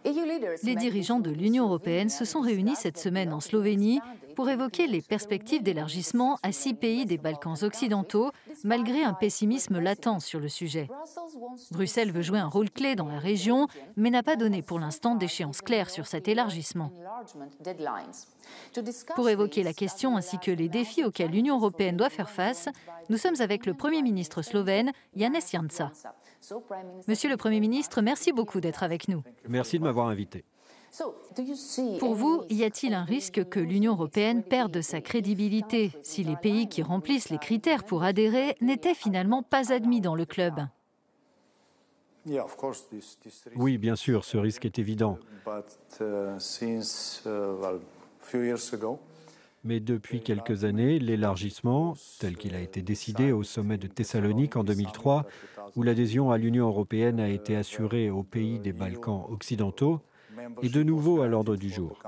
Les dirigeants de l'Union européenne se sont réunis cette semaine en Slovénie pour évoquer les perspectives d'élargissement à 6 pays des Balkans occidentaux, malgré un pessimisme latent sur le sujet. Bruxelles veut jouer un rôle clé dans la région, mais n'a pas donné pour l'instant d'échéance claire sur cet élargissement. Pour évoquer la question ainsi que les défis auxquels l'Union européenne doit faire face, nous sommes avec le Premier ministre slovène, Janez Janša. Monsieur le Premier ministre, merci beaucoup d'être avec nous. Merci de m'avoir invité. Pour vous, y a-t-il un risque que l'Union européenne perde sa crédibilité si les pays qui remplissent les critères pour adhérer n'étaient finalement pas admis dans le club ? Oui, bien sûr, ce risque est évident. Mais depuis quelques années, l'élargissement, tel qu'il a été décidé au sommet de Thessalonique en 2003, où l'adhésion à l'Union européenne a été assurée aux pays des Balkans occidentaux, est de nouveau à l'ordre du jour.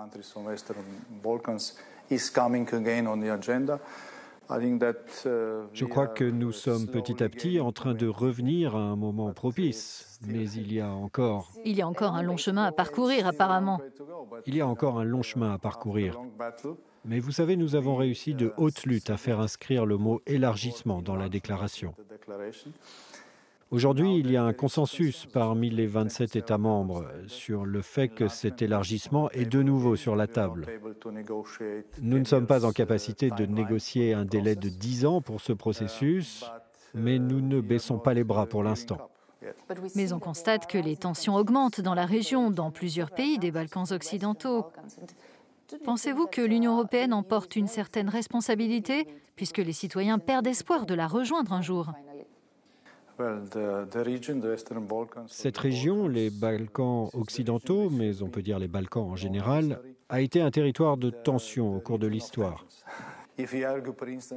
Je crois que nous sommes petit à petit en train de revenir à un moment propice, mais il y a encore un long chemin à parcourir apparemment. Il y a encore un long chemin à parcourir. Mais vous savez, nous avons réussi de haute lutte à faire inscrire le mot « élargissement » dans la déclaration. Aujourd'hui, il y a un consensus parmi les 27 États membres sur le fait que cet élargissement est de nouveau sur la table. Nous ne sommes pas en capacité de négocier un délai de 10 ans pour ce processus, mais nous ne baissons pas les bras pour l'instant. Mais on constate que les tensions augmentent dans la région, dans plusieurs pays des Balkans occidentaux. Pensez-vous que l'Union européenne en porte une certaine responsabilité, puisque les citoyens perdent espoir de la rejoindre un jour ? Cette région, les Balkans occidentaux, mais on peut dire les Balkans en général, a été un territoire de tension au cours de l'histoire.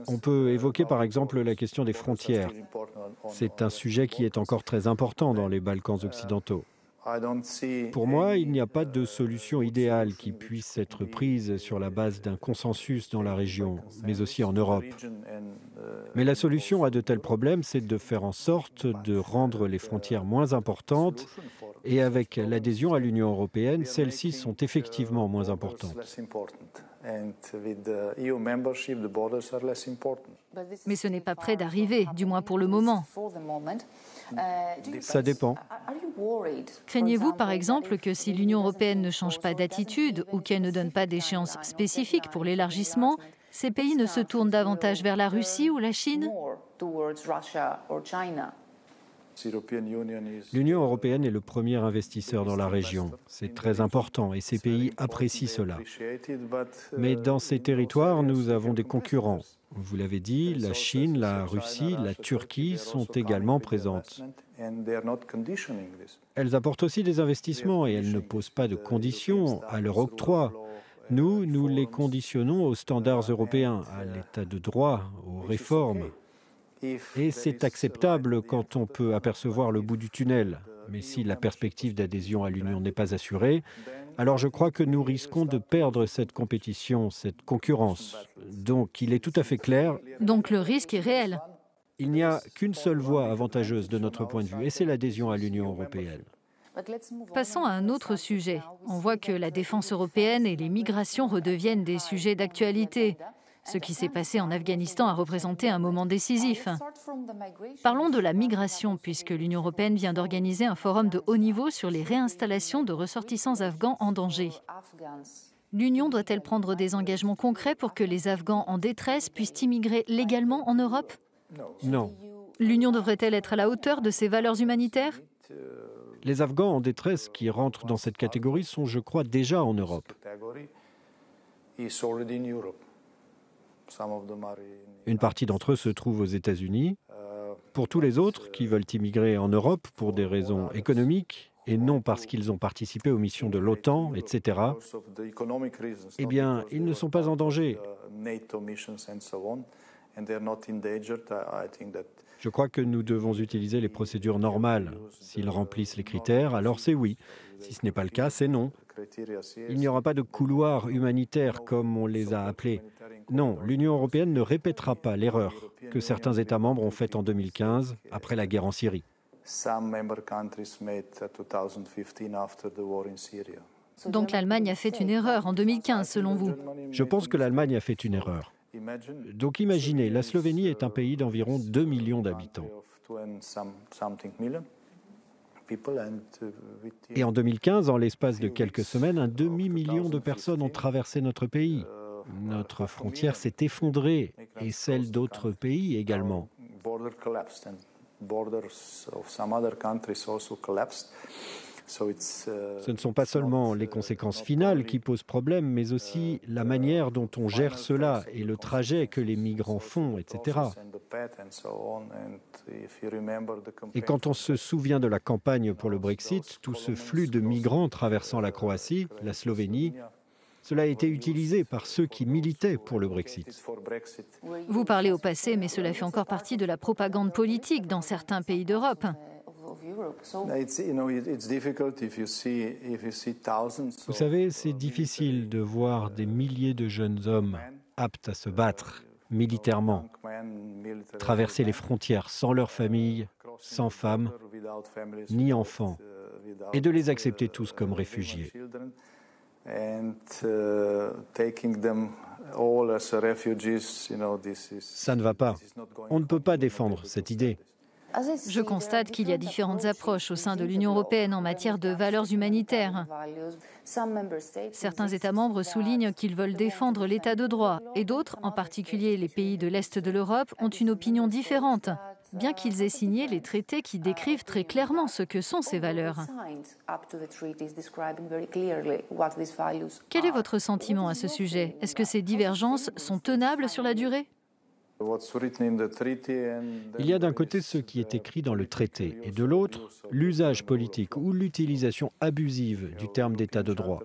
On peut évoquer par exemple la question des frontières. C'est un sujet qui est encore très important dans les Balkans occidentaux. Pour moi, il n'y a pas de solution idéale qui puisse être prise sur la base d'un consensus dans la région, mais aussi en Europe. Mais la solution à de tels problèmes, c'est de faire en sorte de rendre les frontières moins importantes et avec l'adhésion à l'Union européenne, celles-ci sont effectivement moins importantes. Mais ce n'est pas près d'arriver, du moins pour le moment. Ça dépend. Craignez-vous, par exemple, que si l'Union européenne ne change pas d'attitude ou qu'elle ne donne pas d'échéance spécifique pour l'élargissement, ces pays ne se tournent davantage vers la Russie ou la Chine ? L'Union européenne est le premier investisseur dans la région. C'est très important et ces pays apprécient cela. Mais dans ces territoires, nous avons des concurrents. Vous l'avez dit, la Chine, la Russie, la Turquie sont également présentes. Elles apportent aussi des investissements et elles ne posent pas de conditions à leur octroi. Nous les conditionnons aux standards européens, à l'état de droit, aux réformes. Et c'est acceptable quand on peut apercevoir le bout du tunnel. Mais si la perspective d'adhésion à l'Union n'est pas assurée, alors je crois que nous risquons de perdre cette compétition, cette concurrence. Donc il est tout à fait clair. Donc le risque est réel. Il n'y a qu'une seule voie avantageuse de notre point de vue, et c'est l'adhésion à l'Union européenne. Passons à un autre sujet. On voit que la défense européenne et les migrations redeviennent des sujets d'actualité. Ce qui s'est passé en Afghanistan a représenté un moment décisif. Parlons de la migration, puisque l'Union européenne vient d'organiser un forum de haut niveau sur les réinstallations de ressortissants afghans en danger. L'Union doit-elle prendre des engagements concrets pour que les Afghans en détresse puissent immigrer légalement en Europe ? Non. L'Union devrait-elle être à la hauteur de ses valeurs humanitaires ? Les Afghans en détresse qui rentrent dans cette catégorie sont, je crois, déjà en Europe. Une partie d'entre eux se trouve aux États-Unis. Pour tous les autres qui veulent immigrer en Europe pour des raisons économiques et non parce qu'ils ont participé aux missions de l'OTAN, etc., eh bien, ils ne sont pas en danger. Je crois que nous devons utiliser les procédures normales. S'ils remplissent les critères, alors c'est oui. Si ce n'est pas le cas, c'est non. Il n'y aura pas de couloirs humanitaires comme on les a appelés. Non, l'Union européenne ne répétera pas l'erreur que certains États membres ont faite en 2015, après la guerre en Syrie. Donc l'Allemagne a fait une erreur en 2015, selon vous? Je pense que l'Allemagne a fait une erreur. Donc imaginez, la Slovénie est un pays d'environ 2 millions d'habitants. Et en 2015, en l'espace de quelques semaines, un demi-million de personnes ont traversé notre pays. Notre frontière s'est effondrée, et celle d'autres pays également. Ce ne sont pas seulement les conséquences finales qui posent problème, mais aussi la manière dont on gère cela et le trajet que les migrants font, etc. Et quand on se souvient de la campagne pour le Brexit, tout ce flux de migrants traversant la Croatie, la Slovénie, cela a été utilisé par ceux qui militaient pour le Brexit. Vous parlez au passé, mais cela fait encore partie de la propagande politique dans certains pays d'Europe. Vous savez, c'est difficile de voir des milliers de jeunes hommes aptes à se battre militairement, traverser les frontières sans leur famille, sans femmes, ni enfants, et de les accepter tous comme réfugiés. Ça ne va pas. On ne peut pas défendre cette idée. Je constate qu'il y a différentes approches au sein de l'Union européenne en matière de valeurs humanitaires. Certains États membres soulignent qu'ils veulent défendre l'état de droit et d'autres, en particulier les pays de l'Est de l'Europe, ont une opinion différente, bien qu'ils aient signé les traités qui décrivent très clairement ce que sont ces valeurs. Quel est votre sentiment à ce sujet? Est-ce que ces divergences sont tenables sur la durée? Il y a d'un côté ce qui est écrit dans le traité et de l'autre, l'usage politique ou l'utilisation abusive du terme d'état de droit.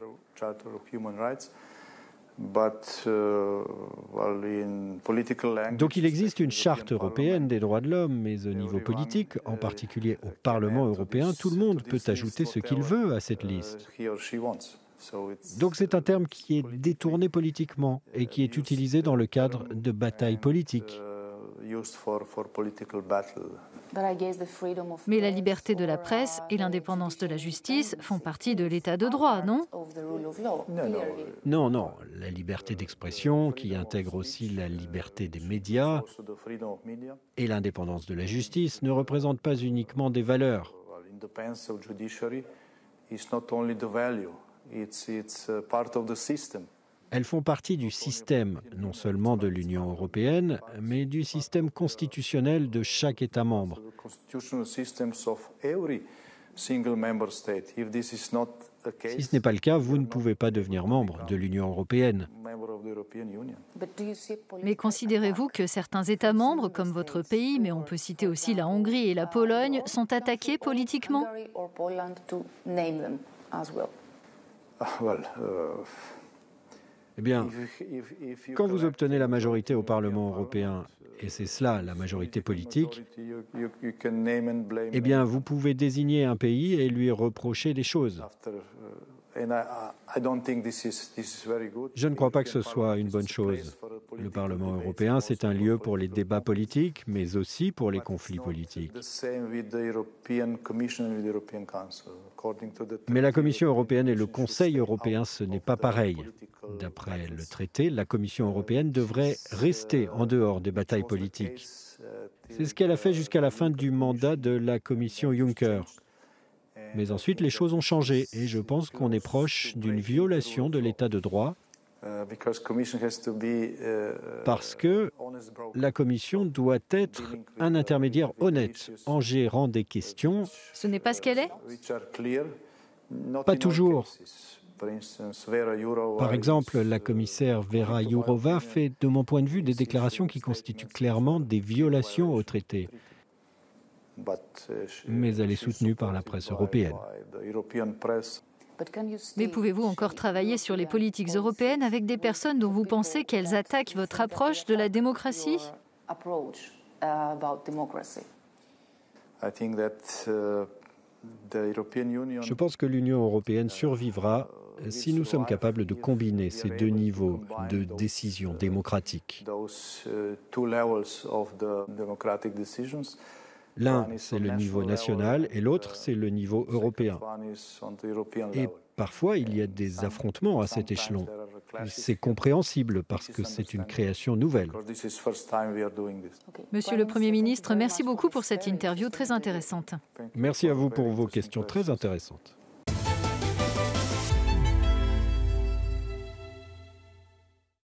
Donc il existe une charte européenne des droits de l'homme, mais au niveau politique, en particulier au Parlement européen, tout le monde peut ajouter ce qu'il veut à cette liste. Donc c'est un terme qui est détourné politiquement et qui est utilisé dans le cadre de batailles politiques. Mais la liberté de la presse et l'indépendance de la justice font partie de l'état de droit, non? Non, non. La liberté d'expression, qui intègre aussi la liberté des médias et l'indépendance de la justice, ne représentent pas uniquement des valeurs. Elles font partie du système, non seulement de l'Union européenne, mais du système constitutionnel de chaque État membre. Si ce n'est pas le cas, vous ne pouvez pas devenir membre de l'Union européenne. Mais considérez-vous que certains États membres, comme votre pays, mais on peut citer aussi la Hongrie et la Pologne, sont attaqués politiquement? Eh bien, quand vous obtenez la majorité au Parlement européen, et c'est cela la majorité politique, eh bien, vous pouvez désigner un pays et lui reprocher des choses. Je ne crois pas que ce soit une bonne chose. Le Parlement européen, c'est un lieu pour les débats politiques, mais aussi pour les conflits politiques. Mais la Commission européenne et le Conseil européen, ce n'est pas pareil. D'après le traité, la Commission européenne devrait rester en dehors des batailles politiques. C'est ce qu'elle a fait jusqu'à la fin du mandat de la Commission Juncker. Mais ensuite, les choses ont changé et je pense qu'on est proche d'une violation de l'état de droit parce que la Commission doit être un intermédiaire honnête en gérant des questions. Ce n'est pas ce qu'elle est? Pas toujours. Par exemple, la commissaire Vera Jourova fait, de mon point de vue, des déclarations qui constituent clairement des violations au traité. Mais elle est soutenue par la presse européenne. Mais pouvez-vous encore travailler sur les politiques européennes avec des personnes dont vous pensez qu'elles attaquent votre approche de la démocratie? Je pense que l'Union européenne survivra si nous sommes capables de combiner ces deux niveaux de décision démocratique. L'un, c'est le niveau national et l'autre, c'est le niveau européen. Et parfois, il y a des affrontements à cet échelon. C'est compréhensible parce que c'est une création nouvelle. Monsieur le Premier ministre, merci beaucoup pour cette interview très intéressante. Merci à vous pour vos questions très intéressantes.